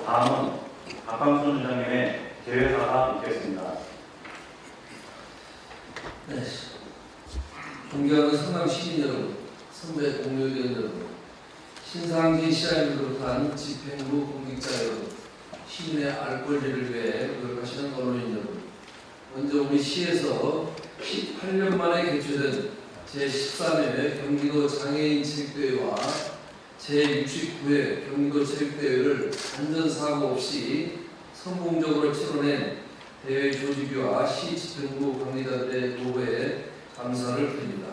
다음은 박광순 원장님의 대회사가 있겠습니다. 네, 존경하는 성남 시민 여러분, 선배 동료위원 여러분, 신상기 시라인으로 비롯한 집행부 공직자 여러분, 시민의 알 권리를 위해 노력하시는 언론인 여러분, 먼저 우리 시에서 18년 만에 개최된 제13회 경기도 장애인 체육대회와 제69회 경기도 체육대회를 안전사고 없이 성공적으로 치러낸 대회 조직위와 시 집행부 관리자들의 노고에 감사를 드립니다.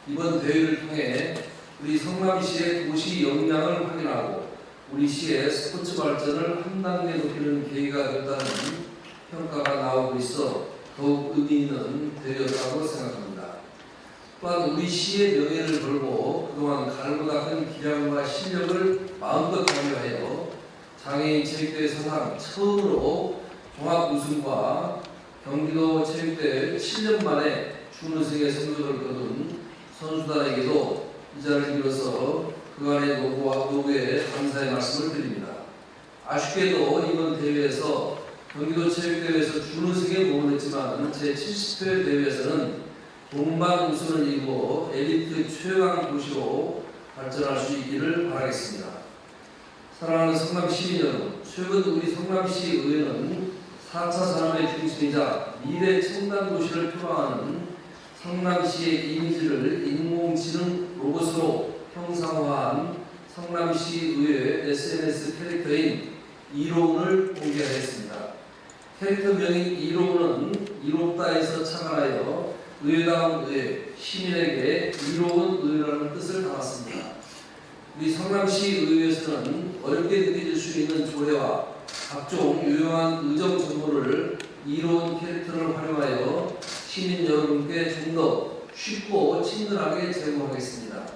이번 대회를 통해 우리 성남시의 도시 역량을 확인하고 우리 시의 스포츠 발전을 한 단계 높이는 계기가 됐다는 평가가 나오고 있어 더욱 의미 있는 대회였다고 생각합니다. 또한 우리 시의 명예를 걸고 그동안 가을보 닦은 기량과 실력을 마음껏 발휘하여 장애인 체육대회 사상 처음으로 종합 우승과 경기도 체육대회 7년 만에 준우승의 성적을 거둔 선수단에게도 이 자리를 빌어서 그간의 노고에 감사의 말씀을 드립니다. 아쉽게도 이번 대회에서 경기도 체육대회에서 준우승에 머물렀지만 제70회 대회에서는 동반 우승을 이루고 엘리트 최강 도시로 발전할 수 있기를 바라겠습니다. 사랑하는 성남 시민 여러분, 최근 우리 성남시 의회는 4차 산업의 중심이자 미래 첨단 도시를 표방하는 성남시의 이미지를 인공지능 로봇으로 형상화한 성남시 의회 SNS 캐릭터인 이로운을 공개하였습니다. 캐릭터명인 이로운은 이롭다에서 착안하여 의회다운 의회, 시민에게 이로운 의회라는 뜻을 담았습니다. 우리 성남시 의회에서는 어렵게 느껴질 수 있는 조례와 각종 유용한 의정 정보를 이로운 캐릭터를 활용하여 시민 여러분께 좀 더 쉽고 친근하게 제공하겠습니다.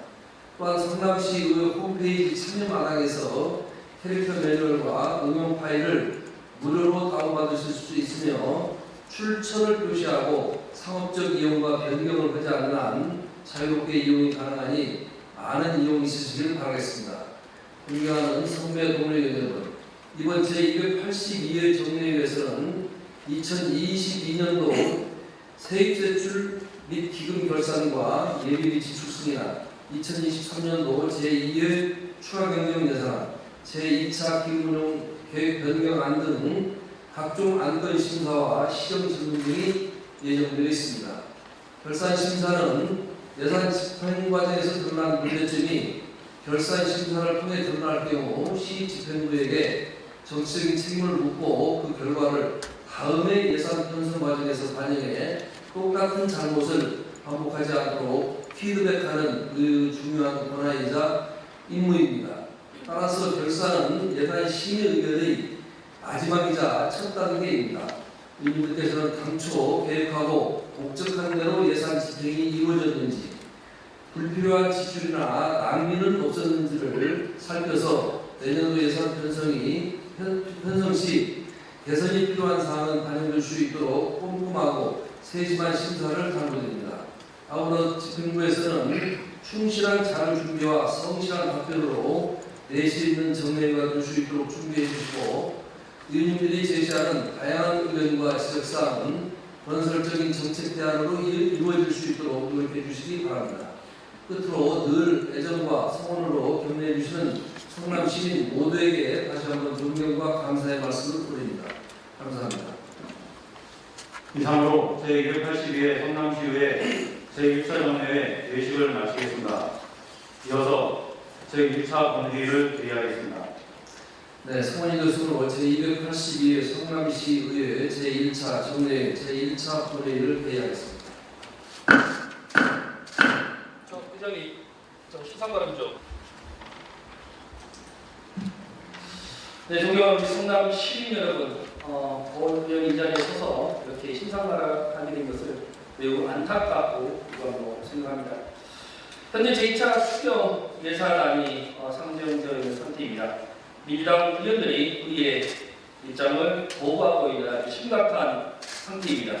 또한 성남시 의회 홈페이지 참여 마당에서 캐릭터 매뉴얼과 응용 파일을 무료로 다운받으실 수 있으며 출처를 표시하고 상업적 이용과 변경을 하지 않는 한 자유롭게 이용이 가능하니 많은 이용이 있으시길 바라겠습니다. 존경하는 선배 동료 여러분, 이번 제282회 정례회에서는 2022년도 세입세출 및 기금 결산과 예비비 지출 승인안, 2023년도 제2회 추가경정예산, 제2차 기금운용 계획 변경안 등 각종 안건 심사와 시정 질문 등이 예정되어 있습니다. 결산 심사는 예산 집행 과정에서 드러난 문제점이 결산 심사를 통해 드러날 경우 시 집행부에게 정치적인 책임을 묻고 그 결과를 다음의 예산 편성 과정에서 반영해 똑같은 잘못을 반복하지 않도록 피드백하는 그 중요한 권한이자 임무입니다. 따라서 결산은 예산 심의 의견의 마지막이자 첫 단계입니다. 의원님들께서는 당초 계획하고 목적한 대로 예산 집행이 이루어졌는지, 불필요한 지출이나 낭비는 없었는지를 살펴서 내년도 예산 편성 시 개선이 필요한 사항은 반영될 수 있도록 꼼꼼하고 세심한 심사를 당부드립니다. 아울러 집행부에서는 충실한 자료 준비와 성실한 답변으로 내실 있는 정례가 될 수 있도록 준비해 주시고, 의원님들이 제시하는 다양한 의견과 지적사항은 건설적인 정책 대안으로 이루어질 수 있도록 노력해 주시기 바랍니다. 끝으로 늘 애정과 성원으로 격려해 주시는 성남 시민 모두에게 다시 한번 존경과 감사의 말씀을 드립니다. 감사합니다. 이상으로 제282회 성남시의회 제1차 정례회 예식을 마치겠습니다. 이어서 제1차 본회의를 개의하겠습니다. 네, 성원이 교수로 제282회 성남시의회 제1차 정례회 제1차 본회의를 개의하겠습니다. 회장님, 시상 바람죠. 네, 존경하는 성남 시민 여러분, 보훈의원 이 자리에 서서 이렇게 신상나락하게 된 것을 매우 안타깝고 유감으로 생각합니다. 현재 제2차 수경 예산안이 상정되어 있는 상태입니다. 민주당 의원들이 의회 입장을 거부하고 있는 아주 심각한 상태입니다.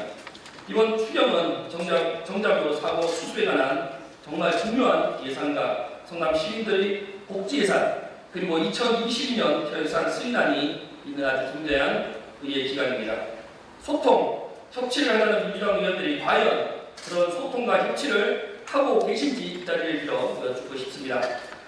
이번 추경은 정작으로 사고 수습에 관한 정말 중요한 예산과 성남 시민들의 복지 예산 그리고 2022년 결산 수인안이 있는 아주 중대한 의회 기간입니다. 소통, 협치를 하려는 민주당 의원들이 과연 그런 소통과 협치를 하고 계신지 이 자리를 빌어 여쭙고 싶습니다.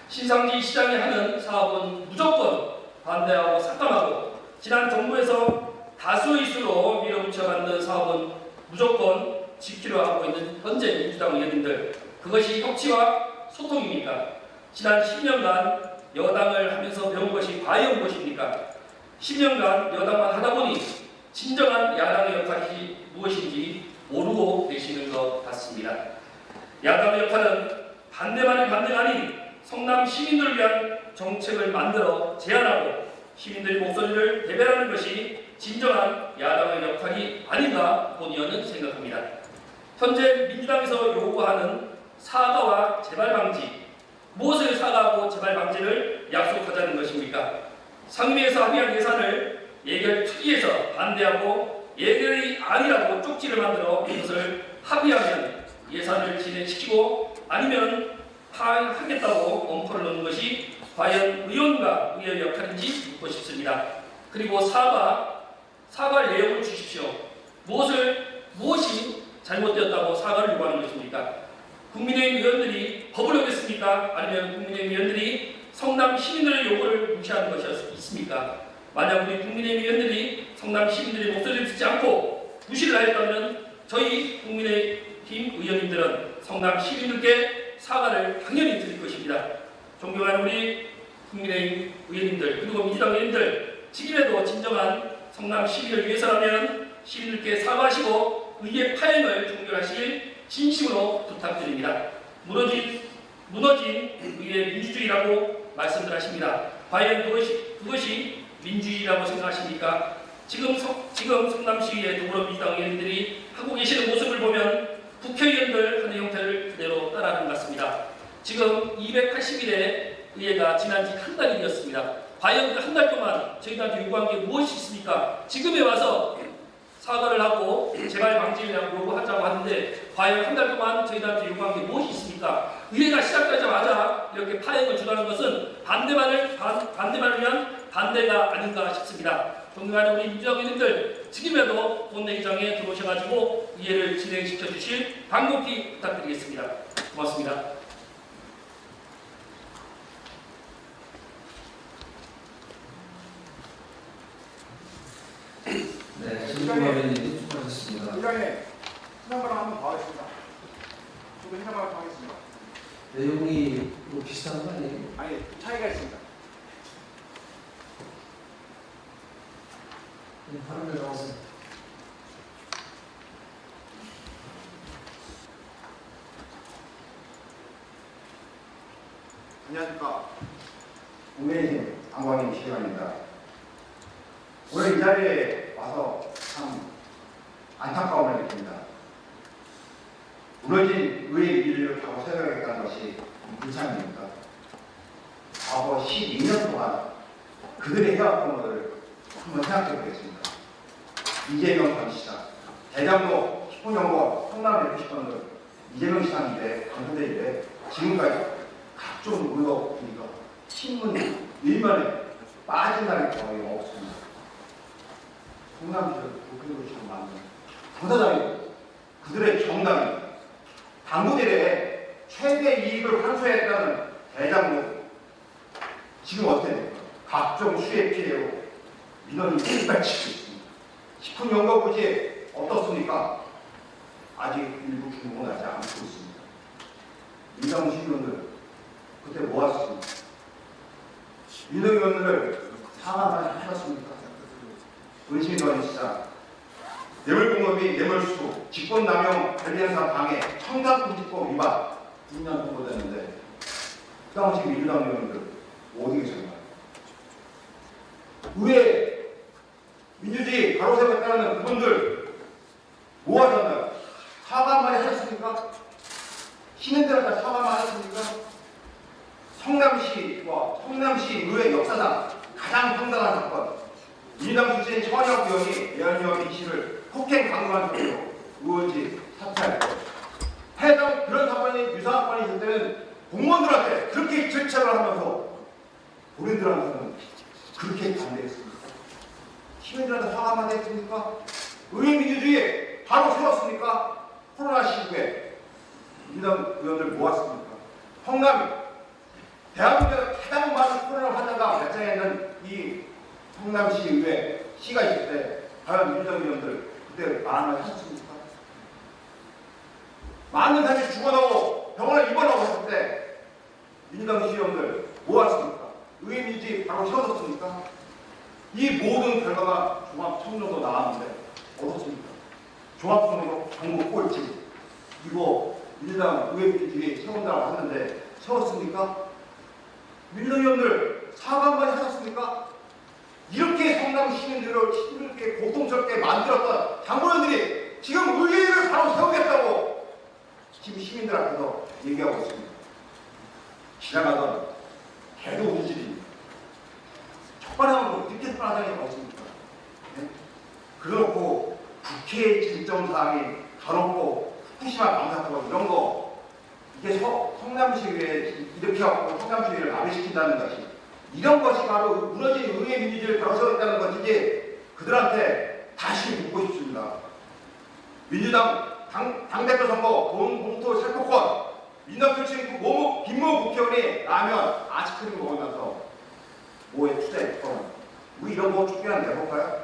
신상지 시장이 하는 사업은 무조건 반대하고 삭감하고 지난 정부에서 다수의 수로 밀어붙여 만든 사업은 무조건 지키려 하고 있는 현재 민주당 의원님들 그것이 협치와 소통입니까? 지난 10년간 여당을 하면서 배운 것이 과연 무엇입니까? 10년간 여당만 하다 보니 진정한 야당의 역할이 무엇인지 모르고 계시는 것 같습니다. 야당의 역할은 반대만의 반대가 아닌 성남 시민들을 위한 정책을 만들어 제안하고 시민들의 목소리를 대변하는 것이 진정한 야당의 역할이 아닌가 본의원은 생각합니다. 현재 민주당에서 요구하는 사과와 재발 방지, 무엇을 사과하고 재발 방지를 약속하자는 것입니까? 상임위에서 합의한 예산을 예결 특위에서 반대하고 예결이 아니라고 쪽지를 만들어 이것을 합의하면 예산을 진행시키고 아니면 파행하겠다고 엄포를 놓는 것이 과연 의원과 의회의 역할인지 묻고 싶습니다. 그리고 사과 내용을 주십시오. 무엇이 잘못되었다고 사과를 요구하는 것입니까? 국민의힘 의원들이 법을 어겼습니까? 아니면 국민의힘 의원들이 성남 시민들의 요구를 무시하는 것이 있습니까? 만약 우리 국민의힘 의원들이 성남 시민들의 목소리를 듣지 않고 무시를 하였다면 저희 국민의힘 의원님들은 성남 시민들께 사과를 당연히 드릴 것입니다. 존경하는 우리 국민의힘 의원님들 그리고 민주당 의원님들 지금에도 진정한 성남 시민을 위해서라면 시민들께 사과하시고 의회 파행을 종결하시길 진심으로 부탁드립니다. 무너진 의회 민주주의라고 말씀들 하십니다. 과연 그것이 민주주의라고 생각하십니까? 지금 성남시의 더불어민주당 의원들이 하고 계시는 모습을 보면 국회의원들 하는 형태를 그대로 따라하는 것 같습니다. 지금 280일의 의회가 지난 지 한 달이 되었습니다. 과연 그 한 달 동안 저희들한테 요구한 게 무엇이 있습니까? 지금에 와서 사과를 하고 재발 방지를 요구하자고 하는데 과연 한 달 동안 저희들한테 요구한 게 무엇이 있습니까? 의회가 시작되자마자 이렇게 파행을 주도하는 것은 반대만을 위한 반대가 아닌가 싶습니다. 존경하는 우리 민주당 의원님들 지금에도 본회의장에 들어오셔가지고 의회를 진행시켜 주실 간곡히 부탁드리겠습니다. 고맙습니다. 네, 진중화변님 수고하셨습니다. 이장님, 신상바람 한번 더 하겠습니다. 저도 신상바람 더 하겠습니다. 내용이 뭐 비슷한 거 아니에요? 아니, 차이가 있습니다. 발언을 나와서 안녕하십니까. 국민의힘 안광임 시장입니다. 오늘 이 자리에 와서 참 안타까움을 느낍니다. 무너진 의회 일을 하고 세워야겠다는 것이 불참입니까? 과거 12년 동안 그들의 해왔던 것을 한번 생각해 보겠습니다. 이재명 전 시장, 대장로 10분연구 성남 FC10분을 이재명 시장인데 당선되는데 지금까지 각종 의혹 보니까 신문 일면에 빠진 날이 거의 없습니다. 성남시를 도쿄로 지금 만든 당사자입니다. 그들의 정당이 당구대회에 최대 이익을 환수했다는 대장로 지금 어떻게 됩니까? 각종 수혜 피해로 민원이 빗발치고 있습니다. 10분 연구 부지에 어떻습니까? 아직 일부 규모가 나지 않고 있습니다. 민당 시민들 그때 뭐 하셨습니까? 민당 의원들을 상하만 하셨습니까? 의심이 더한 시장, 뇌물공범이 뇌물수수, 직권남용 관련상 방해, 청탁금지법 위반 2년 통보됐는데 그 당시 민주당 의원들 어디 계셨나요? 왜 민주주의 바로 세우겠다는 그분들 뭐 하셨나요? 사과 한마디 하셨습니까? 시민들한테 사과만 하셨습니까? 성남시와 성남시 의회 역사상 가장 황당한 사건, 민주당 출신 천혁 의원이 예언유아 B씨를 폭행 강요한 혐의로 의원직 사퇴했고, 해당 그런 사건이 유사한 사건이 있을 때는 공무원들한테 그렇게 질책을 하면서 본인들한테는 그렇게 반대했습니까? 시민들한테 화가 많이 했습니까? 의회 민주주의 바로 세웠습니까? 코로나 시국에 민주당 의원들 모았습니까? 성남 대한민국에서 가장 많은 코로나 환자가 발생해 있는 이 성남시 의회 시가 있을 때 과연 민주당 의원들 그때 말 한마디 하셨습니까? 많은 사람이 죽어나고 병원에 입원하고 했을 때 민주당 시의원들 모았습니까? 의회 민주주의 바로 세워졌습니까? 이 모든 결과가 종합청정도 나왔는데 어떻습니까? 종합청정도 정부 꼴찌 이거 민주당 의회 민주주의 세운다고 하는데 세웠습니까? 민주당 의원들 사과 한마디 하셨습니까? 이렇게 성남 시민들을 힘들게 고통스럽게 만들었던 장본인들이 지금 의회를 바로 세우겠다고 지금 시민들 앞에서 얘기하고 있습니다. 지나가던 개도 우질입니다. 척발하면 이렇게 척발하자는 게 없습니까? 네? 그래놓고 국회의 쟁점사항이 가놓고 후쿠시마 방사선 이런 거 이게 성남시의회 이렇게 하고 성남시의회를 마비시킨다는 것이 이런 것이 바로 무너진 의회 민주주의를 바로 세웠다는 것이지 그들한테 다시 묻고 싶습니다. 민주당 당대표 선거 돈 봉투 살포권 민당 출신 김모 국회의원이 라면 아이스크림 먹으면서 뭐에 투자했던 우리 이런 거 축제한 내볼까요?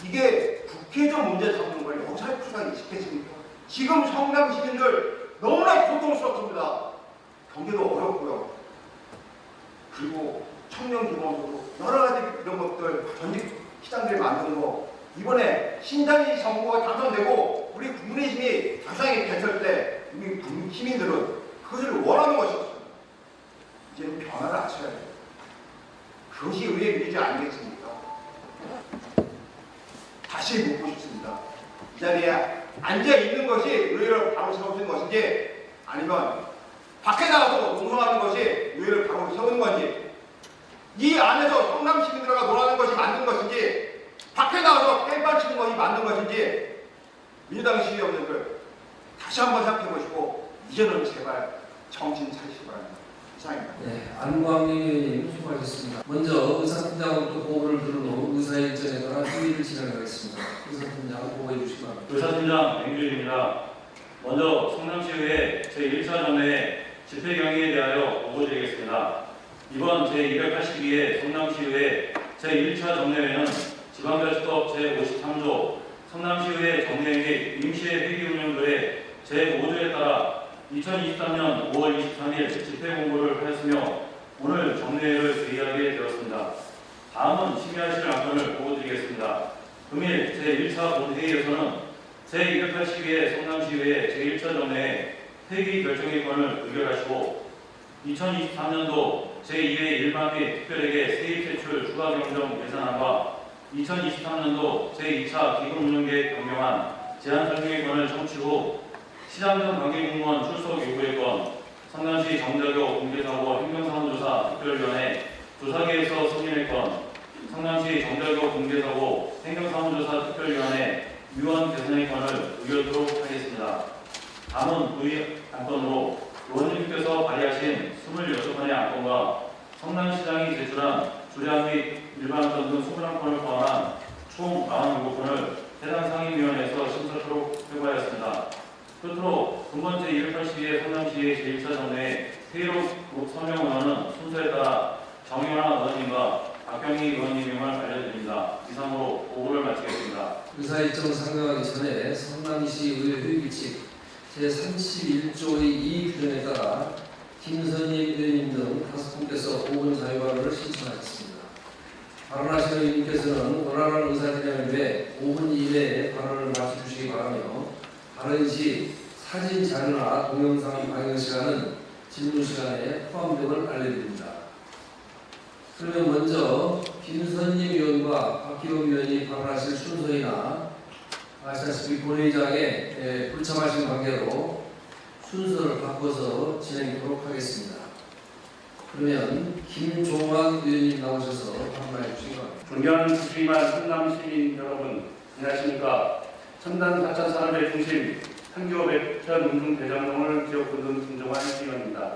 이게 국회적 문제 삼는 걸 여기서 할 필요가 있겠습니까? 지금 성남 시민들 너무나 고통스럽습니다. 경제도 어렵고요. 그리고 청년 기본으로 여러 가지 이런 것들 전직 시장들이 만드는 거 이번에 신당이 정부가 당선되고 우리 국민의힘이 가상에 됐을 때 우리 시민들은 그것을 원하는 것이었습니다. 이제는 변화를 아셔야 돼요. 그것이 의회 민주주의 아니겠습니까? 다시 묻고 싶습니다. 이 자리에 앉아있는 것이 의회를 바로 세우는 것인지 아니면 밖에 나가서 농성하는 것이 의회를 바로 세우는 건지 이 안에서 성남 시민들과 놀아는 것이 맞는 것인지 밖에 나가서 깽판 치는 것이 맞는 것인지 민주당 시의원들 다시 한번 생각해 보시고 이제는 제발 정신 차리시기 바랍니다. 이상입니다. 네, 안광희 의원님 수고하셨습니다. 먼저 의사팀장으로부터 보고를 들은 후 의사 일정에 따라 회의를 진행하겠습니다. 의사팀장 보고해 주시기 바랍니다. 의사팀장 맹주입니다. 먼저 성남시의회 제1차 전회 집회 경위에 대하여 보고드리겠습니다. 이번 제282회 성남시의회 제1차 정례회는 지방자치법 제53조 성남시의회 정례 및 임시회 회기 운영조의 제5조에 따라 2023년 5월 23일 집회 공고를 하였으며 오늘 정례회를 개의하게 되었습니다. 다음은 심의하실 안건을 보고드리겠습니다. 금일 제1차 본회의에서는 제282회 성남시의회 제1차 정례회 회기 결정의 건을 의결하시고 2023년도 제2회 일반 및 특별회계 세입 제출 추가 경정 예산안과 2023년도 제2차 기금운영계획 변경안 제안 설명의 건을 청취 후 시장전 관계공무원 출석 요구의 건, 성남시 정자교 공개사고 행정사무조사 특별위원회 조사계에서 승인의 건, 성남시 정자교 공개사고 행정사무조사 특별위원회 위원 개선의 건을 의결토록 하겠습니다. 다음은 부의 안건으로 의원님께서 발의하신 26건의 안건과 성남시장이 제출한 주량 및 일반권 등 21건을 포함한 총 47건을 해당 상임위원회에서 심사토록 회부하였습니다. 끝으로 근본제 282회 성남시의 제1차 정례 회의록 서명원은 순서에 따라 정영환 의원님과 박경희 의원님임을 알려드립니다. 이상으로 보고를 마치겠습니다. 의사 일정 상정하기 전에 성남시 의회 회의 규칙 제31조의 2 규정에 따라 김선희 의원님 등 5분께서 5분 자유 발언을 신청하셨습니다. 발언하신 의원님께서는 원활한 의사진행을 위해 5분 이내에 발언을 마쳐주시기 바라며 발언 시 사진 자료나 동영상 방영 시간은 질문 시간에 포함됨을 알려드립니다. 그러면 먼저 김선임 의원과 박기범 의원이 발언하실 순서이나 아시다시피 본회의장에 불참하신 관계로 순서를 바꿔서 진행하도록 하겠습니다. 그러면 김종환 의원님 나오셔서 발언해 주시기 바랍니다. 존경하는 부주의만 성남 시민 여러분, 안녕하십니까. 첨단 4차 산업의 중심 한교 백현 운동 대장동을 지역구는 김종환 시의원입니다.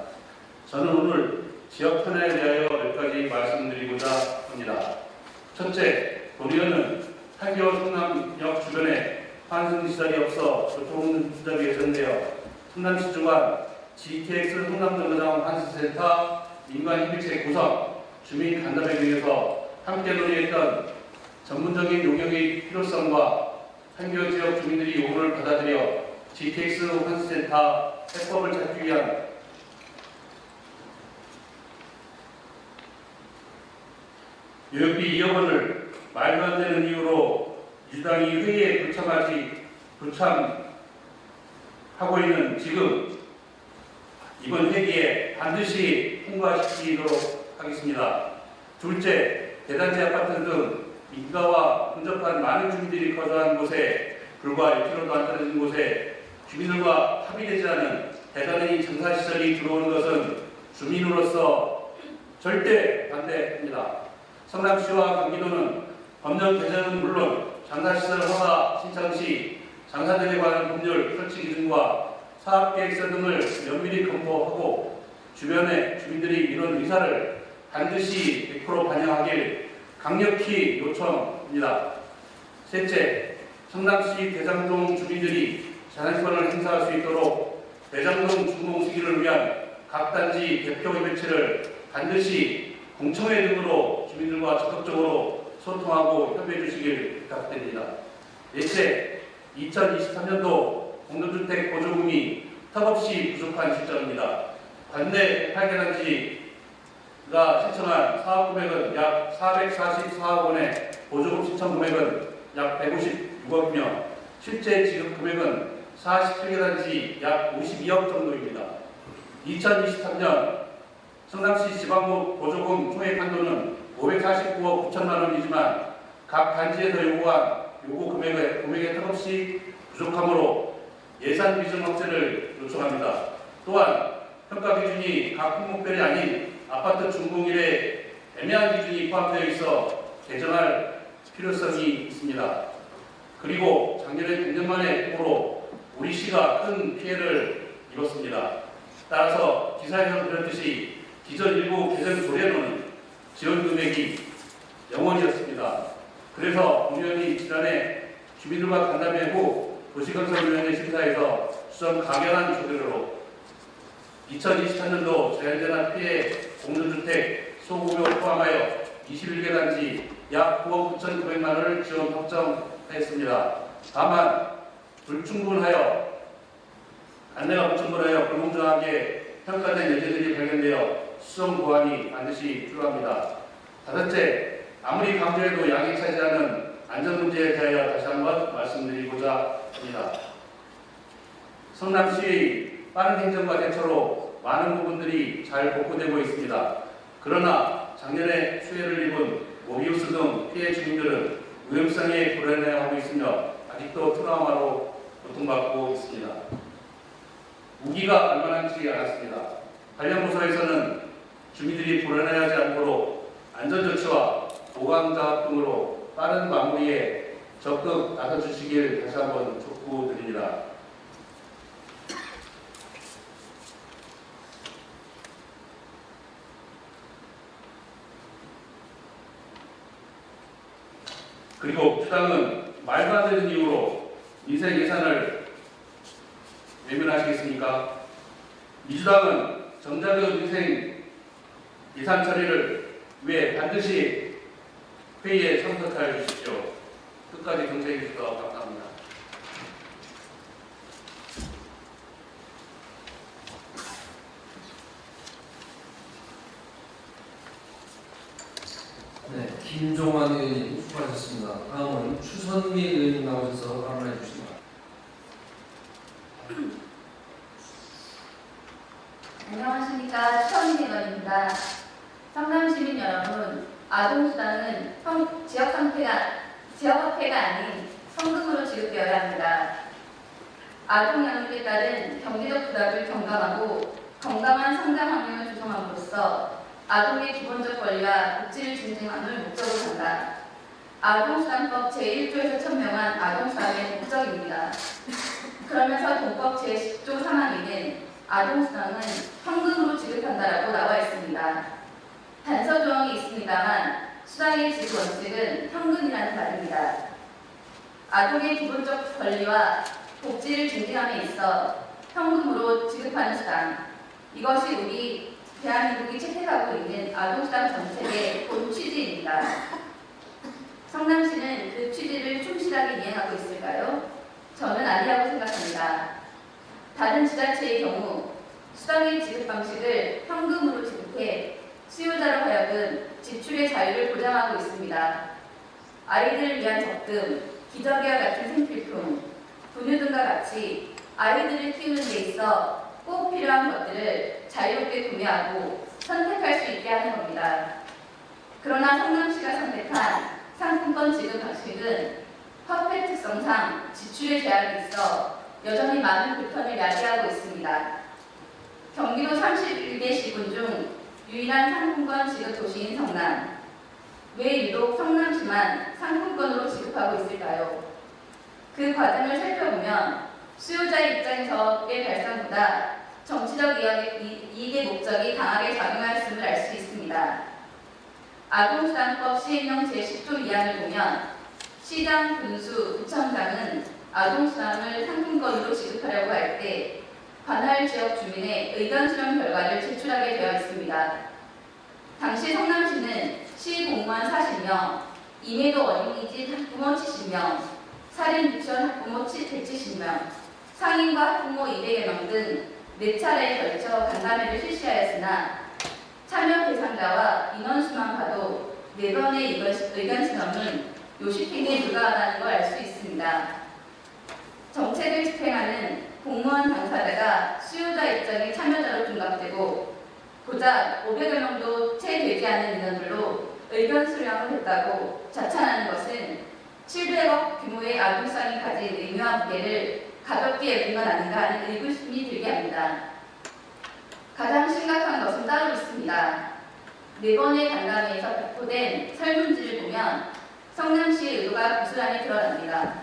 저는 오늘 지역 편에 대하여 몇 가지 말씀드리고자 합니다. 첫째, 도리어는 한교 성남역 주변에 환승시설이 없어 교통 수잡이 예정되어 성남시 주관 GTX 성남정거장 환승센터 민간협의체 구성, 주민 간담회 등에서 함께 논의했던 전문적인 용역의 필요성과 한교 지역 주민들이 요구를 받아들여 GTX 환승센터 해법을 찾기 위한 요역비 2억 원을 말도 안 되는 이유로 민주당이 회의에 불참하고 있는 지금 이번 회기에 반드시 통과시키도록 하겠습니다. 둘째, 대단지 아파트 등 민가와 근접한 많은 주민들이 거주하는 곳에 불과 1km도 안 떨어진 곳에 주민들과 합의되지 않은 대단히 장사시설이 들어오는 것은 주민으로서 절대 반대합니다. 성남시와 경기도는 법령 개정은 물론 장사시설 허가 신청 시 장사들에 관한 법률 설치 기준과 사업계획서 등을 면밀히 검토하고 주변의 주민들이 이런 의사를 반드시 100% 반영하길 강력히 요청합니다. 셋째, 성남시 대장동 주민들이 자율권을 행사할 수 있도록 대장동 준공 시기를 위한 각 단지 대표 협의체를 반드시 공청회 등으로 주민들과 적극적으로 소통하고 협의해 주시길 부탁드립니다. 넷째, 2023년도 공동주택 보조금이 턱없이 부족한 시점입니다. 관내 8개단지가 신청한 사업 금액은 약 444억 원에 보조금 신청 금액은 약 156억이며 실제 지급 금액은 47개단지 약 52억 정도입니다. 2023년 성남시 지방부 보조금 총액 한도는 549억 9천만 원이지만 각 단지에서 요구한 요구 금액의 턱없이 부족하므로 예산 비중 확대를 요청합니다. 또한 평가 기준이 각 품목별이 아닌 아파트 준공일에 애매한 기준이 포함되어 있어 개정할 필요성이 있습니다. 그리고 작년에 100년 만의 폭우로 우리 시가 큰 피해를 입었습니다. 따라서 기사에서 드렸듯이 기존 일부 개정 조례로는 지원 금액이 0원이었습니다. 그래서 본의원이 지난해 주민들과 간담회 후 도시건설위원회 심사에서 수정 가결한 조례로 2023년도 자연재난 피해 공동주택 소구역을 포함하여 21개 단지 약 9억 9,900만 원을 지원 확정했습니다. 다만 안내가 불충분하여 불공정하게 평가된 예제들이 발견되어 수정 보완이 반드시 필요합니다. 다섯째, 아무리 강조해도 양이 차지하는 안전 문제에 대하여 다시 한번 말씀드리고자 합니다. 성남시의 빠른 행정과 대처로 많은 부분들이 잘 복구되고 있습니다. 그러나 작년에 수해를 입은 모비우스 등 피해 주민들은 위험성에 불안해하고 있으며 아직도 트라우마로 고통받고 있습니다. 우기가 얼마나지 않았습니다. 관련 부서에서는 주민들이 불안해하지 않도록 안전조치와 보강작업 등으로 빠른 마무리에 적극 나서주시길 다시 한번 촉구드립니다. 그리고 주당은 말도 안 되는 이유로 민생 예산을 외면하시겠습니까? 민주당은 정자그 민생 예산 처리를 위해 반드시 회의에 참석하여 주십시오. 끝까지 경청해 주셔서 감사합니다. 네, 김종환 의원님 수고하셨습니다. 다음은 추선미 의원님 나오셔서 발언해 주십니다. 안녕하십니까. 추선미 의원입니다. 성남시민 여러분, 아동수당은 지역화폐가 아닌 현금으로 지급되어야 합니다. 아동 양육에 따른 경제적 부담을 경감하고 건강한 성장 환경을 조성함으로써 아동의 기본적 권리와 복지를 증진함을 목적으로 한다. 아동수당법 제1조에서 천명한 아동수당의 목적입니다. 그러면서 동법 제10조 3항에는 아동수당은 현금으로 지급한다라고 나와 있습니다. 단서 조항이 있습니다만 수당의 지급 원칙은 현금이라는 말입니다. 아동의 기본적 권리와 복지를 증진함에 있어 현금으로 지급하는 수당, 이것이 우리 대한민국이 채택하고 있는 아동수당 정책의 본 취지입니다. 성남시는 그 취지를 충실하게 이행하고 있을까요? 저는 아니라고 생각합니다. 다른 지자체의 경우 수당의 지급 방식을 현금으로 지급해 수요자로 하여금 지출의 자유를 보장하고 있습니다. 아이들을 위한 적금, 기저귀와 같은 생필품, 분유 등과 같이 아이들을 키우는 데 있어 꼭 필요한 것들을 자유롭게 구매하고 선택할 수 있게 하는 겁니다. 그러나 성남시가 선택한 상품권 지급 방식은 화폐 특성상 지출의 제약이 있어 여전히 많은 불편을 야기하고 있습니다. 경기도 31개 시군 중 유일한 상품권 지급 도시인 성남. 왜 유독 성남시만 상품권으로 지급하고 있을까요? 그 과정을 살펴보면 수요자의 입장에서의 발상보다 정치적 이익의 목적이 강하게 작용하였음을 알 수 있습니다. 아동수당법 시행령 제10조 2항을 보면 시장, 군수, 구청장은 아동수당을 상품권으로 지급하려고 할 때 관할 지역 주민의 의견 수렴 결과를 제출하게 되어 있습니다. 당시 성남시는 시공무원 40명, 이매도 어린이집 학부모 70명, 살인 유치원 학부모 170명, 상인과 학부모 200여 명 등 4차례에 걸쳐 간담회를 실시하였으나 참여 대상자와 인원수만 봐도 4번의 의견 수렴은 요식행위에 불과하다는 걸 알 수 있습니다. 정책을 집행하는 공무원 당사자가 수요자 입장의 참여자로 둔갑되고 고작 500여 명도 채 되지 않는 인원들로 의견 수렴을 했다고 자찬하는 것은 700억 규모의 아동수당이 가진 의미와 무게를 가볍게 여긴 건 아닌가 하는 의구심이 들게 합니다. 가장 심각한 것은 따로 있습니다. 4번의 간담회에서 배포된 설문지를 보면 성남시의 의도가 고스란히 드러납니다.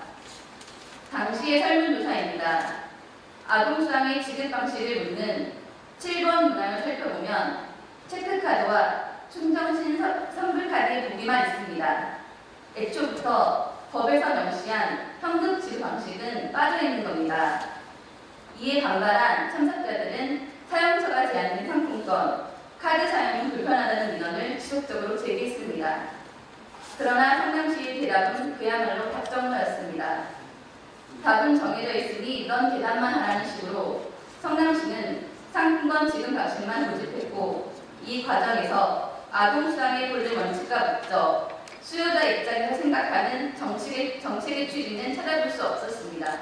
당시의 설문조사입니다. 아동수당의 지급 방식을 묻는 7번 문항을 살펴보면 체크카드와 충정신 선불카드의 보기만 있습니다. 애초부터 법에서 명시한 현금 지급 방식은 빠져있는 겁니다. 이에 반발한 참석자들은 사용처가 제한된 상품권, 카드 사용이 불편하다는 민원을 지속적으로 제기했습니다. 그러나 성남시의 대답은 그야말로 답정너였습니다. 답은 정해져 있으니 넌 대답만 하라는 식으로 성남시는 상품권 지급 방식만 고집했고 이 과정에서 아동수당의 본래 원칙과 목적, 수요자 입장에서 생각하는 정책의 취지는 찾아볼 수 없었습니다.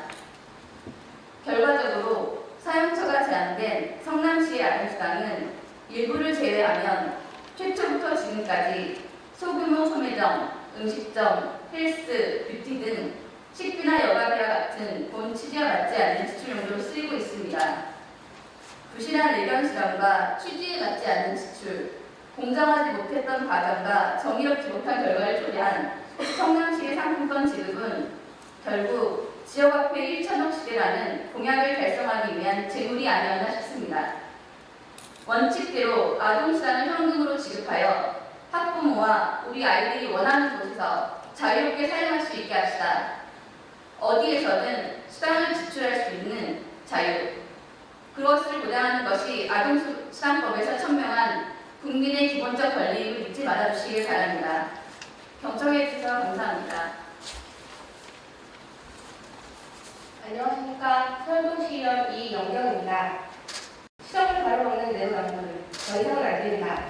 결과적으로 사용처가 제한된 성남시의 아동수당은 일부를 제외하면 최초부터 지금까지 소규모 소매점, 음식점, 헬스, 뷰티 등 식비나 여가비와 같은 본 취지와 맞지 않는 지출용도로 쓰이고 있습니다. 부실한 의견 수렴과 취지에 맞지 않는 지출, 공정하지 못했던 과정과 정의롭지 못한 결과를 초래한 성남시의 상품권 지급은 결국 지역화폐 1천억 시대라는 공약을 달성하기 위한 재물이 아니었나 싶습니다. 원칙대로 아동수당을 현금으로 지급하여 학부모와 우리 아이들이 원하는 곳에서 자유롭게 사용할 수 있게 합시다. 어디에서든 수당을 지출할 수 있는 자유, 그것을 보장하는 것이 아동수당법에서 천명한 국민의 기본적 권리임을 잊지 말아주시길 바랍니다. 경청해 주셔서 감사합니다. 안녕하십니까. 서울동시의원 이영경입니다. 시정을 가로막는 내로남불 더 이상은 안 됩니다.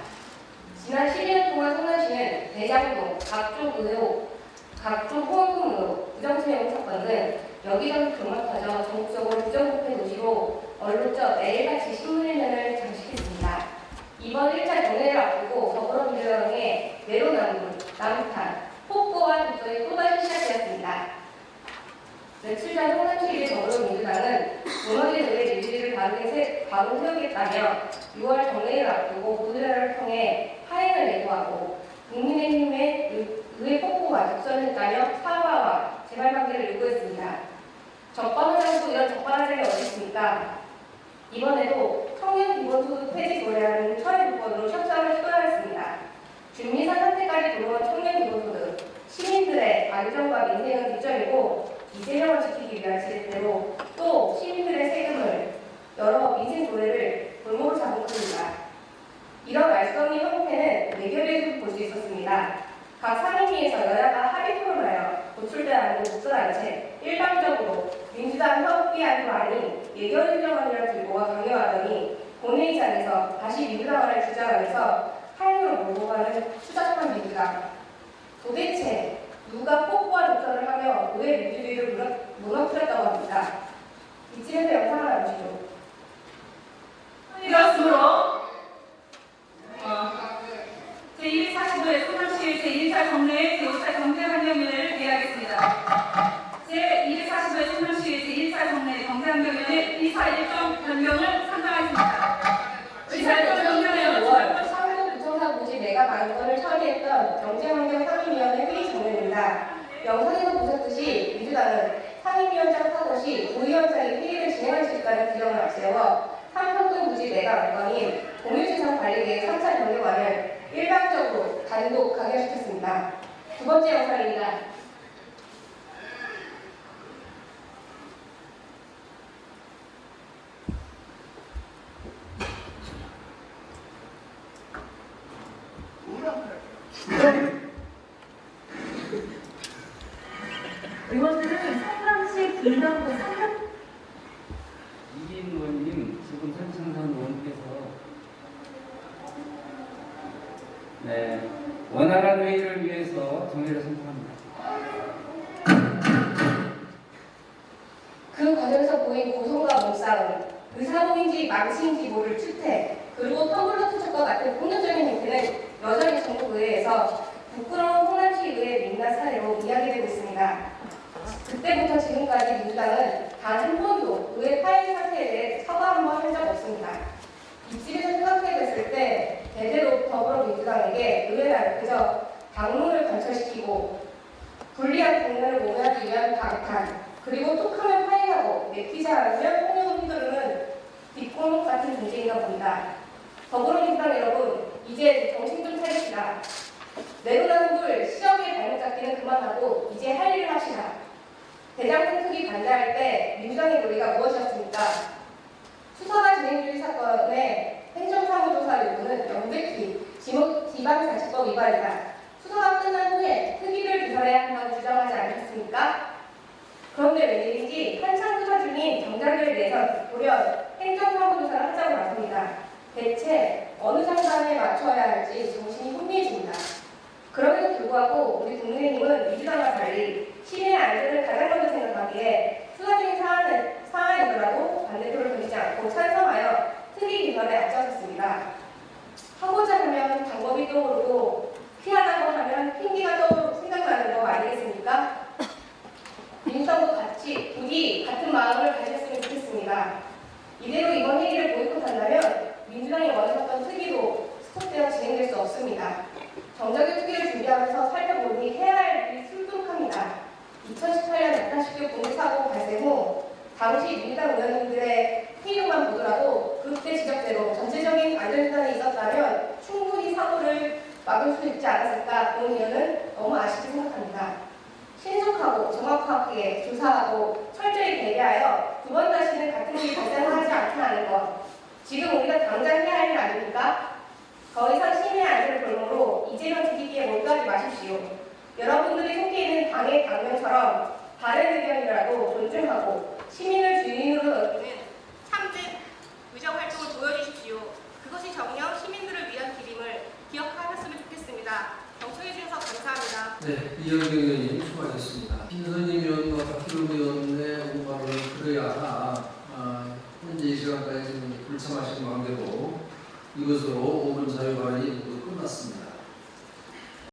지난 12년 동안 성남시는 대장동, 각종 의혹, 각종 후원금 의혹, 부정채용 사건 등 여기저기 불만 터져 전국적으로 부정부패 도시로 언론적 매일같이 신문일면을 장식했습니다. 이번 1차 정례를 앞두고 더불어민주당의 내로남불, 남탄, 폭거와 독선이 또다시 시작되었습니다. 며칠 전 성남시의 더불어민주당은 무너진 의회 민주주의를 바로 세우겠다며 6월 정례를 앞두고 보도자료를 통해 파행을 예고하고 국민의힘의 의회 폭거와 독선을 했다며 사과와 재발방지를 요구했습니다. 적반하장도 이런 적반하장이 어디 있습니까? 이번에도 청년 기본소득 폐지 조례라는 철회 조건으로 협상을 시도하였습니다. 준비산 상태까지 들어온 청년 기본소득, 시민들의 안전과 민생은 뒷전이고 이재명을 지키기 위한 지렛대로 또 시민들의 세금을 여러 민생 조례를 골목으로 잡은 것입니다. 이런 말썽의 형태는 내결에도 볼 수 있었습니다. 각 상임위에서 여야가 합의 토론하여 도출되는 목소리체 일방적으로 민주당 협의안도 아닌 예결위원회를 들고와 강요하더니 본회의장에서 다시 민주당을 주장하면서 파행으로 몰고 가는 추잡한 민주당. 도대체 누가 폭포와 독선을 하며 의회 민주주의를 무너뜨렸다고 합니까? 이쯤에서 영상을 봐주시죠. 이것으로 제245회 성남시 제1차 정례 제5차 경제환경위원회를 개하겠습니다. 제245회 성남시 제1차 정례 경제환경위원회 이사 일정 변경을 상정하겠습니다. 지난 2020년 5월 상무부청사 부지 매각 안건을 처리했던 경제환경상임위원회 회의 장면입니다. 영상에서 보셨듯이 민주당은 상임위원장 사고 시 부위원장이 회의를 진행할 수 있다는 규정을 앞세워 삼성동 부지 매각 안건인 공유재산관리계획 3차 변경안을 일방적으로 단독 가결시켰습니다. 두 번째 영상입니다. 의원들은 성남시 김남구 이긴 의원님, 지금 설상선 의원께서 원활한 회의를 위해서 정례를 선포합니다. 그 과정에서 보인 고성과 몸싸움, 의사봉인지 망신인지 모를 추태, 그리고 텀블러 투척과 같은 폭력적인 행태는 여전히 전국 의회에서 부끄러운 성남시 의회 민낯 사례로 이야기되고 있습니다. 그때부터 지금까지 민주당은 단 한 번도 의회 파행 사태에 대해 사과 한 번 한 적 없습니다. 이쯤에서 생각해봤을 때 대대로 더불어민주당에게 의회를 그저 당론을 관철시키고 불리한 국면을 모면하기 위한 방탄, 그리고 톡하면 파행하고 내키지 않으면 폭력을 휘두르는 뒷골목 같은 존재인가 봅니다. 더불어민주당 여러분, 이제 정신 좀 차립시다. 내로남불 시험의 발목 잡기는 그만하고 이제 할 일을 합시다. 대장동 투기 반대할 때 민주당의 논리가 무엇이었습니까? 수사가 진행 중인 사건의 행정사무조사 요구는 명백히 지방자치법 위반이다. 수사가 끝난 후에 특위를 개설해야 한다고 주장하지 않겠습니까? 그런데 웬일인지 한창 수사 중인 정자를 내선 돌연 행정사무조사를 하자고 나섭니다. 대체 어느 장단에 맞춰야 할지 정신이 혼미해집니다. 그럼에도 불구하고 우리 국민의힘은 민주당과 달리 시민의 안전을 가장 먼저 생각하기에 수사 중인 사안이더라도 반대표를 던지지 않고 찬성하여 특위 개설에 앞장섰습니다. 하고자 하면 방법이 떠오르고 피하자고 하면 핑계가 생각나는 거 아니겠습니까? 민주당도 부디 같은 마음을 가졌으면 좋겠습니다. 이대로 이번 회의를 보이콧한다면 민주당이 원하셨던 특위도 스톱되어 진행될 수 없습니다. 정작의 특위를 준비하면서 살펴보니 해야 할 일이 술뚝합니다. 2018년 2019 공사고 발생 후 당시 민주당 의원님들의 회의록만 보더라도 그때 지적대로 전체적인 안전수단이 있었다면 충분히 사고를 막을 수 있지 않았을까 그런 의견은 너무 아쉽게 생각합니다. 신속하고 정확하게 조사하고 철저히 대비하여 두 번 다시는 같은 일이 발생하지 않게 하는 것. 지금 우리가 당장 해야 할 일 아닙니까? 더 이상 시민의 안전을 골고루 이재명 지키기에 몰두하지 마십시오. 여러분들이 속해 있는 당의 당명처럼 다른 의견이라도 존중하고 시민을 주인으로 여기는 참된 의정 활동을 보여주십시오. 그것이 정녕 시민들을 위한 길임을 기억하셨으면 좋겠습니다. 경청해 주셔서 감사합니다. 네, 이영경 의원님 수고하셨습니다. 신선임 의원과 박희룡 의원의 공방을 들어야 현재 이 시간까지 불참하신 관계로 이것으로 5분 자유 발언이 모두 끝났습니다.